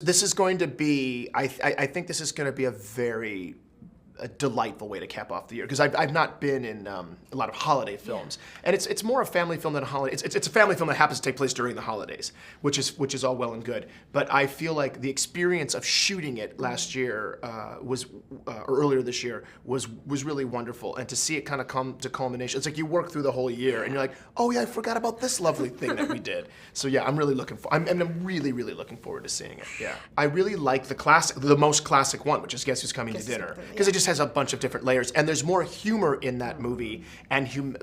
This is going to be, I think this is going to be a delightful way to cap off the year, because I've not been in a lot of holiday films, and it's more a family film than a holiday. It's a family film that happens to take place during the holidays, which is all well and good. But I feel like the experience of shooting it last year or earlier this year was really wonderful, and to see it kind of come to culmination. It's like you work through the whole year, and you're like, oh yeah, I forgot about this lovely thing that we did. So yeah, I'm really I'm really looking forward to seeing it. Yeah, I really like the most classic one, which is Guess Who's Coming to Dinner, because it just has a bunch of different layers, and there's more humor in that movie, and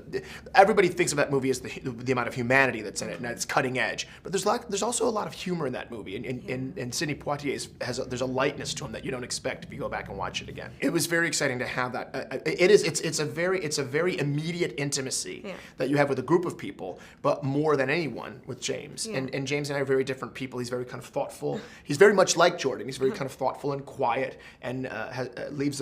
everybody thinks of that movie as the amount of humanity that's in it, and it's cutting edge. But there's also a lot of humor in that movie, and Sidney Poitier there's a lightness to him that you don't expect if you go back and watch it again. It was very exciting to have that. It's a very immediate intimacy that you have with a group of people, but more than anyone with James. And James and I are very different people. He's very kind of thoughtful. He's very much like Jordan. He's very kind of thoughtful and quiet, and leads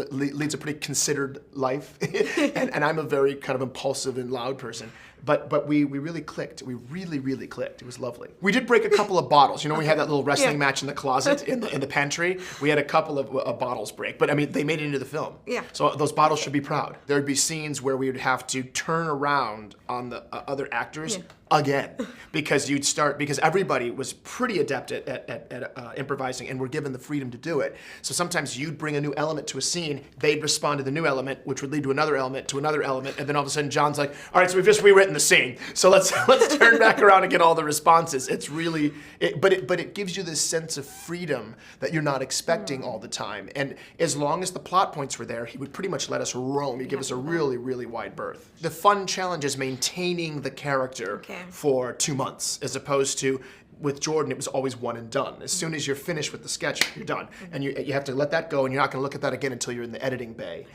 a pretty considered life. and I'm a very kind of impulsive and loud person. But we really clicked. We really clicked. It was lovely. We did break a couple of bottles. You know, we had that little wrestling match in the closet in the pantry. We had a couple of bottles break, but I mean, they made it into the film. Yeah. So those bottles should be proud. There'd be scenes where we would have to turn around on the other actors again, because everybody was pretty adept at improvising, and were given the freedom to do it. So sometimes you'd bring a new element to a scene, they'd respond to the new element, which would lead to another element, and then all of a sudden John's like, all right, so we've just rewritten the scene, so let's turn back around and get all the responses. It's really, but it gives you this sense of freedom that you're not expecting all the time. And as long as the plot points were there, he would pretty much let us roam. He'd give us a really wide berth. The fun challenge is maintaining the character for 2 months, as opposed to with Jordan, it was always one and done. As soon as you're finished with the sketch, you're done. And you have to let that go, and you're not gonna look at that again until you're in the editing bay.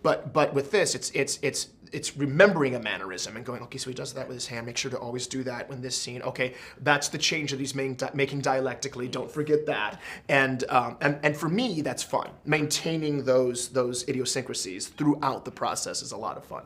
But with this, it's remembering a mannerism and going, okay, so he does that with his hand, make sure to always do that in this scene. Okay, that's the change that he's making dialectically, don't forget that. And for me, that's fun. Maintaining those idiosyncrasies throughout the process is a lot of fun.